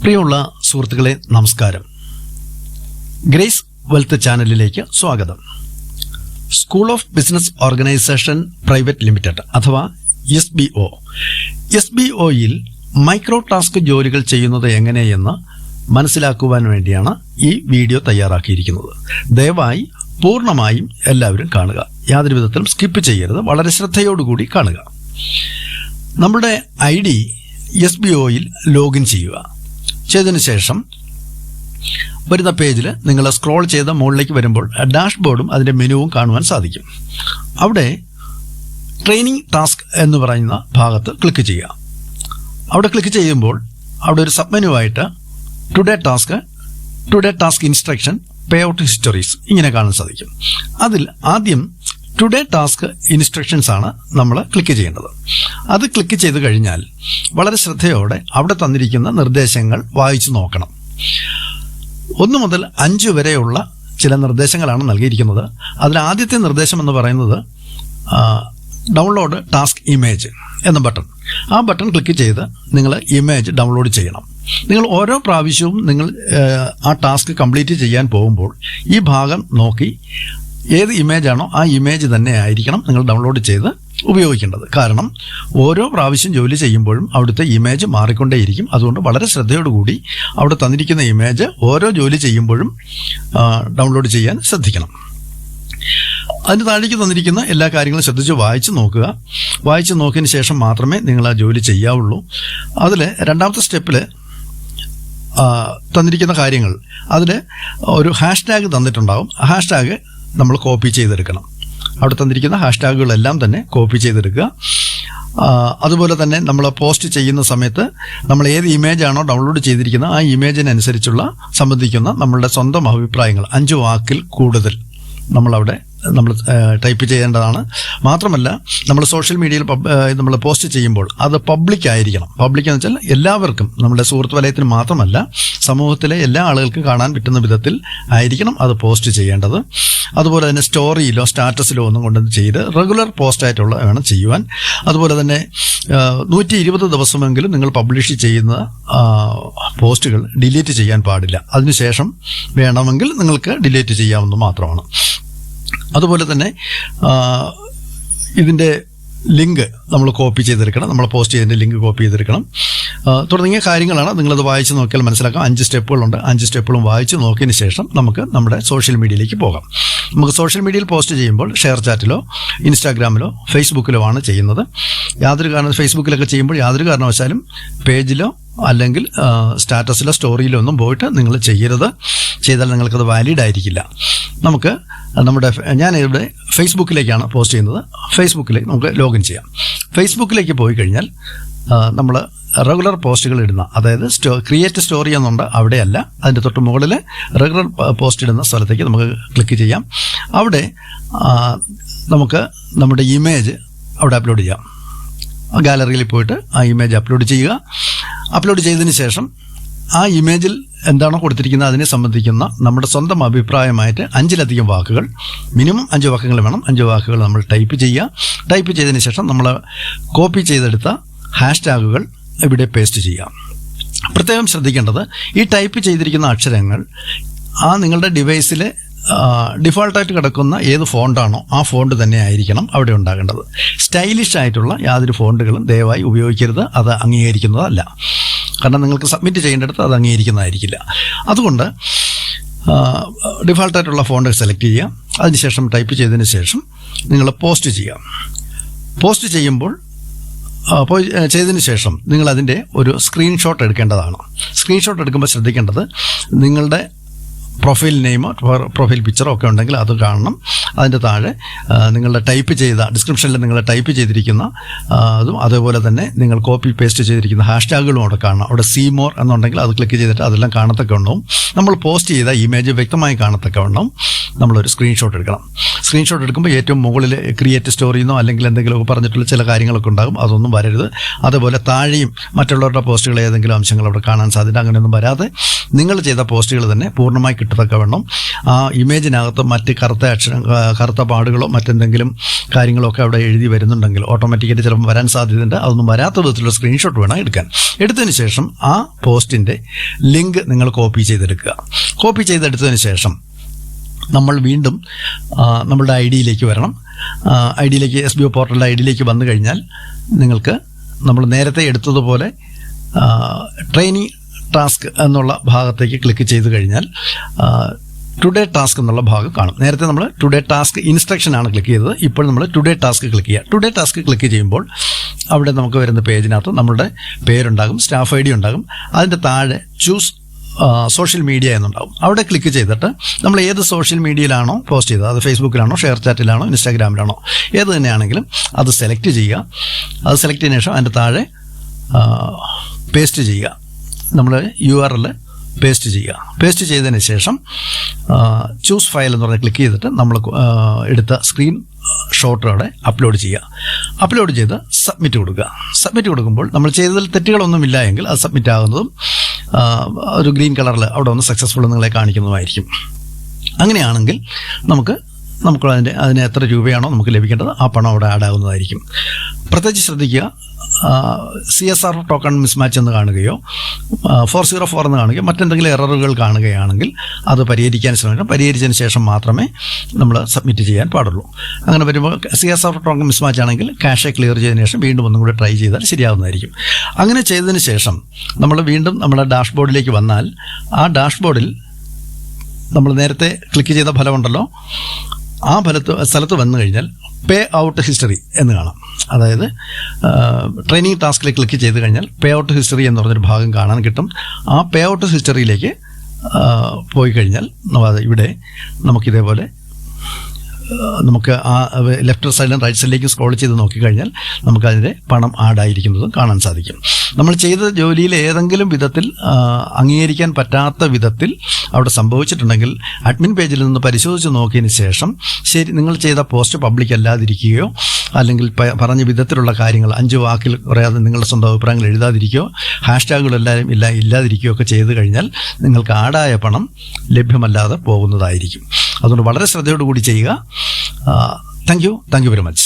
പ്രിയമുള്ള സുഹൃത്തുക്കളെ, നമസ്കാരം. ഗ്രേസ് വെൽത്ത് ചാനലിലേക്ക് സ്വാഗതം. School of business organisation private limited അഥവാ SBOയിൽ മൈക്രോ ടാസ്ക് ജോലികൾ ചെയ്യുന്നത് എങ്ങനെയെന്ന് മനസ്സിലാക്കുവാൻ വേണ്ടിയാണ് ഈ വീഡിയോ തയ്യാറാക്കിയിരിക്കുന്നത്. ദയവായി പൂർണ്ണമായും എല്ലാവരും കാണുക. യാതൊരു വിധത്തിലും സ്കിപ്പ് ചെയ്യരുത്. വളരെ ശ്രദ്ധയോടുകൂടി കാണുക. നമ്മുടെ ID SBOയിൽ ലോഗിൻ ചെയ്യുക. ചെയ്തതിന് ശേഷം വരുന്ന പേജിൽ നിങ്ങൾ സ്ക്രോൾ ചെയ്ത് മുകളിലേക്ക് വരുമ്പോൾ ഡാഷ്ബോർഡും അതിൻ്റെ മെനുവും കാണുവാൻ സാധിക്കും. അവിടെ ട്രെയിനിങ് ടാസ്ക് എന്ന് പറയുന്ന ഭാഗത്ത് ക്ലിക്ക് ചെയ്യുക. അവിടെ ക്ലിക്ക് ചെയ്യുമ്പോൾ അവിടെ ഒരു സബ് മെനു ആയിട്ട് today task instruction, pay out histories ഇങ്ങനെ കാണാൻ സാധിക്കും. അതിൽ ആദ്യം ടുഡേ ടാസ്ക് ഇൻസ്ട്രക്ഷൻസ് ആണ് നമ്മൾ ക്ലിക്ക് ചെയ്യേണ്ടത്. അത് ക്ലിക്ക് ചെയ്ത് കഴിഞ്ഞാൽ വളരെ ശ്രദ്ധയോടെ അവിടെ തന്നിരിക്കുന്ന നിർദ്ദേശങ്ങൾ വായിച്ചു നോക്കണം. 1 മുതൽ 5 വരെയുള്ള ചില നിർദ്ദേശങ്ങളാണ് നൽകിയിരിക്കുന്നത്. അതിൽ ആദ്യത്തെ നിർദ്ദേശം എന്ന് പറയുന്നത് ഡൗൺലോഡ് ടാസ്ക് ഇമേജ് എന്ന ബട്ടൺ. ആ ബട്ടൺ ക്ലിക്ക് ചെയ്ത് നിങ്ങൾ ഇമേജ് ഡൗൺലോഡ് ചെയ്യണം. നിങ്ങൾ ഓരോ പ്രാവശ്യവും നിങ്ങൾ ആ ടാസ്ക് കംപ്ലീറ്റ് ചെയ്യാൻ പോകുമ്പോൾ ഈ ഭാഗം നോക്കി ഏത് ഇമേജാണോ ആ ഇമേജ് തന്നെ ആയിരിക്കണം നിങ്ങൾ ഡൗൺലോഡ് ചെയ്ത് ഉപയോഗിക്കേണ്ടത്. കാരണം ഓരോ പ്രാവശ്യം ജോലി ചെയ്യുമ്പോഴും അവിടുത്തെ ഇമേജ് മാറിക്കൊണ്ടേയിരിക്കും. അതുകൊണ്ട് വളരെ ശ്രദ്ധയോടുകൂടി അവിടെ തന്നിരിക്കുന്ന ഇമേജ് ഓരോ ജോലി ചെയ്യുമ്പോഴും ഡൗൺലോഡ് ചെയ്യാൻ ശ്രദ്ധിക്കണം. അതിന് താഴേക്ക് തന്നിരിക്കുന്ന എല്ലാ കാര്യങ്ങളും ശ്രദ്ധിച്ച് വായിച്ച് നോക്കുക. വായിച്ച് നോക്കിയതിന് ശേഷം മാത്രമേ നിങ്ങൾ ആ ജോലി ചെയ്യാവുള്ളൂ. അതിൽ രണ്ടാമത്തെ സ്റ്റെപ്പിൽ തന്നിരിക്കുന്ന കാര്യങ്ങൾ, അതിൽ ഒരു #ടാഗ് തന്നിട്ടുണ്ടാകും. #ടാഗ് നമ്മൾ കോപ്പി ചെയ്തെടുക്കണം. അവിടെ തന്നിരിക്കുന്ന #ടാഗുകളെല്ലാം തന്നെ കോപ്പി ചെയ്തെടുക്കുക. അതുപോലെ തന്നെ നമ്മൾ പോസ്റ്റ് ചെയ്യുന്ന സമയത്ത് നമ്മൾ ഏത് ഇമേജാണോ ഡൗൺലോഡ് ചെയ്തിരിക്കുന്നത് ആ ഇമേജിനനുസരിച്ചുള്ള സംബന്ധിക്കുന്ന നമ്മളുടെ സ്വന്തം അഭിപ്രായങ്ങൾ 5 വാക്കിൽ കൂടുതൽ നമ്മൾ ടൈപ്പ് ചെയ്യേണ്ടതാണ്. മാത്രമല്ല നമ്മൾ സോഷ്യൽ മീഡിയയിൽ നമ്മൾ പോസ്റ്റ് ചെയ്യുമ്പോൾ അത് പബ്ലിക് ആയിരിക്കണം. പബ്ലിക് എന്ന് വെച്ചാൽ എല്ലാവർക്കും, നമ്മുടെ സുഹൃത്ത് വലയത്തിന് മാത്രമല്ല സമൂഹത്തിലെ എല്ലാ ആളുകൾക്കും കാണാൻ പറ്റുന്ന വിധത്തിൽ ആയിരിക്കണം അത് പോസ്റ്റ് ചെയ്യേണ്ടത്. അതുപോലെ തന്നെ സ്റ്റോറിയിലോ സ്റ്റാറ്റസിലോ ഒന്നും കൊണ്ടൊന്നും ചെയ്ത് റെഗുലർ പോസ്റ്റായിട്ടുള്ള വേണം ചെയ്യുവാൻ. അതുപോലെ തന്നെ 120 ദിവസമെങ്കിലും നിങ്ങൾ പബ്ലിഷ് ചെയ്യുന്ന പോസ്റ്റുകൾ ഡിലീറ്റ് ചെയ്യാൻ പാടില്ല. അതിനുശേഷം വേണമെങ്കിൽ നിങ്ങൾക്ക് ഡിലീറ്റ് ചെയ്യാവുന്നത് മാത്രമാണ്. അതുപോലെ തന്നെ ഇതിൻ്റെ ലിങ്ക് നമ്മൾ കോപ്പി ചെയ്തെടുക്കണം. നമ്മൾ പോസ്റ്റ് ചെയ്തതിൻ്റെ ലിങ്ക് കോപ്പി ചെയ്തെടുക്കണം. തുടങ്ങിയ കാര്യങ്ങളാണ്. നിങ്ങളത് വായിച്ച് നോക്കിയാൽ മനസ്സിലാക്കാം. 5 സ്റ്റെപ്പുകളുണ്ട്. 5 സ്റ്റെപ്പുകളും വായിച്ച് നോക്കിയതിന് ശേഷം നമുക്ക് നമ്മുടെ സോഷ്യൽ മീഡിയയിലേക്ക് പോകാം. നമുക്ക് സോഷ്യൽ മീഡിയയിൽ പോസ്റ്റ് ചെയ്യുമ്പോൾ ഷെയർ ചാറ്റിലോ ഇൻസ്റ്റാഗ്രാമിലോ ഫേസ്ബുക്കിലോ ആണ് ചെയ്യുന്നത്. ഫേസ്ബുക്കിലൊക്കെ ചെയ്യുമ്പോൾ യാതൊരു കാരണവശാലും പേജിലോ അല്ലെങ്കിൽ സ്റ്റാറ്റസിലോ സ്റ്റോറിയിലോ ഒന്നും പോയിട്ട് നിങ്ങൾ ചെയ്യരുത്. ചെയ്താൽ നിങ്ങൾക്കത് വാലിഡ് ആയിരിക്കില്ല. ഞാനിവിടെ ഫേസ്ബുക്കിലേക്കാണ് പോസ്റ്റ് ചെയ്യുന്നത്. ഫേസ്ബുക്കിലേക്ക് നമുക്ക് ലോഗിൻ ചെയ്യാം. ഫേസ്ബുക്കിലേക്ക് പോയി കഴിഞ്ഞാൽ നമ്മൾ റെഗുലർ പോസ്റ്റുകൾ ഇടുന്ന, അതായത് ക്രിയേറ്റ് സ്റ്റോറി എന്നുണ്ട്, അവിടെയല്ല, അതിൻ്റെ തൊട്ട് മുകളിൽ റെഗുലർ പോസ്റ്റ് ഇടുന്ന സ്ഥലത്തേക്ക് നമുക്ക് ക്ലിക്ക് ചെയ്യാം. അവിടെ നമുക്ക് നമ്മുടെ ഇമേജ് അവിടെ അപ്ലോഡ് ചെയ്യാം. ഗാലറിയിൽ പോയിട്ട് ആ ഇമേജ് അപ്ലോഡ് ചെയ്യുക. അപ്ലോഡ് ചെയ്തതിന് ശേഷം ആ ഇമേജിൽ എന്താണോ കൊടുത്തിരിക്കുന്നത് അതിനെ സംബന്ധിക്കുന്ന നമ്മുടെ സ്വന്തം അഭിപ്രായമായിട്ട് 5-ലധികം വാക്കുകൾ, മിനിമം 5 വാക്കുകൾ വേണം. 5 വാക്കുകൾ നമ്മൾ ടൈപ്പ് ചെയ്യുക. ടൈപ്പ് ചെയ്തതിന് ശേഷം നമ്മൾ കോപ്പി ചെയ്തെടുത്ത #ടാഗുകൾ ഇവിടെ പേസ്റ്റ് ചെയ്യാം. പ്രത്യേകം ശ്രദ്ധിക്കേണ്ടത്, ഈ ടൈപ്പ് ചെയ്തിരിക്കുന്ന അക്ഷരങ്ങൾ ആ നിങ്ങളുടെ ഡിവൈസിൽ ഡിഫോൾട്ടായിട്ട് കിടക്കുന്ന ഏത് ഫോണ്ടാണോ ആ ഫോണ്ട് തന്നെ ആയിരിക്കണം അവിടെ ഉണ്ടാകേണ്ടത്. സ്റ്റൈലിഷ് ആയിട്ടുള്ള യാതൊരു ഫോണ്ടുകളും ദയവായി ഉപയോഗിക്കരുത്. അത് അംഗീകരിക്കുന്നതല്ല. കാരണം നിങ്ങൾക്ക് സബ്മിറ്റ് ചെയ്യേണ്ടടുത്ത് അത് അംഗീകരിക്കുന്നതായിരിക്കില്ല. അതുകൊണ്ട് ഡിഫോൾട്ടായിട്ടുള്ള ഫോണ്ട് സെലക്ട് ചെയ്യുക. അതിനുശേഷം ടൈപ്പ് ചെയ്തതിന് ശേഷം നിങ്ങൾ പോസ്റ്റ് ചെയ്യുക. പോസ്റ്റ് ചെയ്യുമ്പോൾ ചെയ്തതിന് ശേഷം നിങ്ങൾ അതിൻ്റെ ഒരു സ്ക്രീൻഷോട്ട് എടുക്കേണ്ടതാണ്. സ്ക്രീൻഷോട്ട് എടുക്കുമ്പോൾ ശ്രദ്ധിക്കേണ്ടത്, നിങ്ങളുടെ പ്രൊഫൈൽ നെയിമോ പ്രൊഫൈൽ പിക്ചറോ ഒക്കെ ഉണ്ടെങ്കിൽ അത് കാണണം. അതിൻ്റെ താഴെ നിങ്ങളുടെ ടൈപ്പ് ചെയ്ത ഡിസ്ക്രിപ്ഷനിൽ നിങ്ങൾ ടൈപ്പ് ചെയ്തിരിക്കുന്ന അതും അതുപോലെ തന്നെ നിങ്ങൾ കോപ്പി പേസ്റ്റ് ചെയ്തിരിക്കുന്ന #ടാഗുകളും അവിടെ കാണണം. അവിടെ സീ മോർ എന്നുണ്ടെങ്കിൽ അത് ക്ലിക്ക് ചെയ്തിട്ട് അതെല്ലാം കാണത്തക്ക ഉണ്ടാവും. നമ്മൾ പോസ്റ്റ് ചെയ്ത ഇമേജ് വ്യക്തമായി കാണത്തക്ക ഉണ്ടാവും. നമ്മളൊരു സ്ക്രീൻഷോട്ട് എടുക്കണം. സ്ക്രീൻഷോട്ട് എടുക്കുമ്പോൾ ഏറ്റവും മുകളിൽ ക്രിയേറ്റ് സ്റ്റോറിന്നോ അല്ലെങ്കിൽ എന്തെങ്കിലുമൊക്കെ പറഞ്ഞിട്ടുള്ള ചില കാര്യങ്ങളൊക്കെ ഉണ്ടാകും. അതൊന്നും വരരുത്. അതുപോലെ താഴെയും മറ്റുള്ളവരുടെ പോസ്റ്റുകൾ ഏതെങ്കിലും അംശങ്ങൾ അവിടെ കാണാൻ സാധ്യത. അങ്ങനെയൊന്നും വരാതെ നിങ്ങൾ ചെയ്ത പോസ്റ്റുകൾ തന്നെ പൂർണ്ണമായി കിട്ടത്തക്കവണ്ണം ആ ഇമേജിനകത്ത് മറ്റ് കറുത്ത പാടുകളോ മറ്റെന്തെങ്കിലും കാര്യങ്ങളോ ഒക്കെ അവിടെ എഴുതി വരുന്നുണ്ടെങ്കിൽ ഓട്ടോമാറ്റിക്കായിട്ട് ചിലപ്പോൾ വരാൻ സാധ്യതയുണ്ട്. അതൊന്നും വരാത്ത വിധത്തിലുള്ള സ്ക്രീൻഷോട്ട് വേണം എടുക്കാൻ. എടുത്തതിന് ശേഷം ആ പോസ്റ്റിൻ്റെ ലിങ്ക് നിങ്ങൾ കോപ്പി ചെയ്തെടുക്കുക. കോപ്പി ചെയ്തെടുത്തതിന് ശേഷം നമ്മൾ വീണ്ടും നമ്മളുടെ ഐഡിയിലേക്ക് വരണം. ഐഡിയിലേക്ക് SBO പോർട്ടലിൻ്റെ ഐഡിയിലേക്ക് വന്നു കഴിഞ്ഞാൽ നിങ്ങൾക്ക് നമ്മൾ നേരത്തെ എടുത്തതുപോലെ ട്രെയിനിങ് ടാസ്ക് എന്നുള്ള ഭാഗത്തേക്ക് ക്ലിക്ക് ചെയ്ത് കഴിഞ്ഞാൽ ടുഡേ ടാസ്ക് എന്നുള്ള ഭാഗം കാണും. നേരത്തെ നമ്മൾ ടുഡേ ടാസ്ക് ഇൻസ്ട്രക്ഷൻ ആണ് ക്ലിക്ക് ചെയ്തത്. ഇപ്പോൾ നമ്മൾ ടുഡേ ടാസ്ക് ക്ലിക്ക് ചെയ്യുക. ടുഡേ ടാസ്ക് ക്ലിക്ക് ചെയ്യുമ്പോൾ അവിടെ നമുക്ക് വരുന്ന പേജിനകത്ത് നമ്മളുടെ പേരുണ്ടാകും, സ്റ്റാഫ് ID ഉണ്ടാകും. അതിൻ്റെ താഴെ ചൂസ് സോഷ്യൽ മീഡിയ എന്നുണ്ടാവും. അവിടെ ക്ലിക്ക് ചെയ്തിട്ട് നമ്മൾ ഏത് സോഷ്യൽ മീഡിയയിലാണോ പോസ്റ്റ് ചെയ്തത്, അത് ഫേസ്ബുക്കിലാണോ ഷെയർ ചാറ്റിലാണോ ഇൻസ്റ്റാഗ്രാമിലാണോ ഏത് തന്നെയാണെങ്കിലും അത് സെലക്ട് ചെയ്യുക. അത് സെലക്ട് ചെയ്തതിനു ശേഷം അതിൻ്റെ താഴെ പേസ്റ്റ് ചെയ്യുക. നമ്മൾ URL പേസ്റ്റ് ചെയ്യുക. പേസ്റ്റ് ചെയ്തതിന് ശേഷം ചൂസ് ഫയൽ എന്ന് പറഞ്ഞ് ക്ലിക്ക് ചെയ്തിട്ട് നമ്മൾ എടുത്ത സ്ക്രീൻ ഷോട്ടോടെ അപ്ലോഡ് ചെയ്യുക. അപ്ലോഡ് ചെയ്ത് സബ്മിറ്റ് കൊടുക്കുക. സബ്മിറ്റ് കൊടുക്കുമ്പോൾ നമ്മൾ ചെയ്തതിൽ തെറ്റുകളൊന്നുമില്ല എങ്കിൽ അത് സബ്മിറ്റ് ആകുന്നതും ഒരു ഗ്രീൻ കളറിൽ അവിടെ ഒന്ന് സക്സസ്ഫുൾ നിങ്ങളെ കാണിക്കുന്നതുമായിരിക്കും. അങ്ങനെയാണെങ്കിൽ അതിന് എത്ര രൂപയാണോ നമുക്ക് ലഭിക്കേണ്ടത് ആ പണം അവിടെ ആഡ് ആകുന്നതായിരിക്കും. പ്രത്യേകിച്ച് ശ്രദ്ധിക്കുക, CSR ടോക്കൺ മിസ്മാച്ച് എന്ന് കാണുകയോ 404 എന്ന് കാണുകയോ മറ്റെന്തെങ്കിലും എററുകൾ കാണുകയാണെങ്കിൽ അത് പരിഹരിക്കാൻ ശ്രമിക്കണം. പരിഹരിച്ചതിന് ശേഷം മാത്രമേ നമ്മൾ സബ്മിറ്റ് ചെയ്യാൻ പാടുള്ളൂ. അങ്ങനെ വരുമ്പോൾ CSR ടോക്കൺ മിസ്മാച്ച് ആണെങ്കിൽ ക്യാഷ് ക്ലിയർ ചെയ്തതിന് ശേഷം വീണ്ടും ഒന്നും കൂടി ട്രൈ ചെയ്താൽ ശരിയാവുന്നതായിരിക്കും. അങ്ങനെ ചെയ്തതിന് ശേഷം നമ്മൾ വീണ്ടും നമ്മുടെ ഡാഷ്ബോർഡിലേക്ക് വന്നാൽ ആ ഡാഷ്ബോർഡിൽ നമ്മൾ നേരത്തെ ക്ലിക്ക് ചെയ്ത ഫലമുണ്ടല്ലോ, ആ സ്ഥലത്ത് വന്നു കഴിഞ്ഞാൽ പേ ഔട്ട് ഹിസ്റ്ററി എന്ന് കാണാം. അതായത് ട്രെയിനിങ് ടാസ്കിൽ ക്ലിക്ക് ചെയ്ത് കഴിഞ്ഞാൽ പേ ഔട്ട് ഹിസ്റ്ററി എന്ന് പറഞ്ഞൊരു ഭാഗം കാണാൻ കിട്ടും. ആ പേ ഔട്ട് ഹിസ്റ്ററിയിലേക്ക് പോയി കഴിഞ്ഞാൽ ഇവിടെ നമുക്കിതേപോലെ നമുക്ക് ആ ലെഫ്റ്റ് സൈഡിലും റൈറ്റ് സൈഡിലേക്ക് സ്ക്രോൾ ചെയ്ത് നോക്കിക്കഴിഞ്ഞാൽ നമുക്കതിൻ്റെ പണം ആഡായിരിക്കുന്നതും കാണാൻ സാധിക്കും. നമ്മൾ ചെയ്ത ജോലിയിൽ ഏതെങ്കിലും വിധത്തിൽ അംഗീകരിക്കാൻ പറ്റാത്ത വിധത്തിൽ അവിടെ സംഭവിച്ചിട്ടുണ്ടെങ്കിൽ അഡ്മിൻ പേജിൽ നിന്ന് പരിശോധിച്ച് നോക്കിയതിന് ശേഷം ശരി നിങ്ങൾ ചെയ്ത പോസ്റ്റ് പബ്ലിക് അല്ലാതിരിക്കുകയോ അല്ലെങ്കിൽ പറഞ്ഞ വിധത്തിലുള്ള കാര്യങ്ങൾ 5 വാക്കിൽ കുറയാതെ നിങ്ങളുടെ സ്വന്തം അഭിപ്രായങ്ങൾ എഴുതാതിരിക്കുകയോ ഹാഷ്ടാഗുകളെല്ലാവരും ഇല്ലാതിരിക്കുകയോ ഒക്കെ ചെയ്ത് കഴിഞ്ഞാൽ നിങ്ങൾക്ക് ആഡായ പണം ലഭ്യമല്ലാതെ പോകുന്നതായിരിക്കും. അതുകൊണ്ട് വളരെ ശ്രദ്ധയോടുകൂടി ചെയ്യുക. Thank you very much.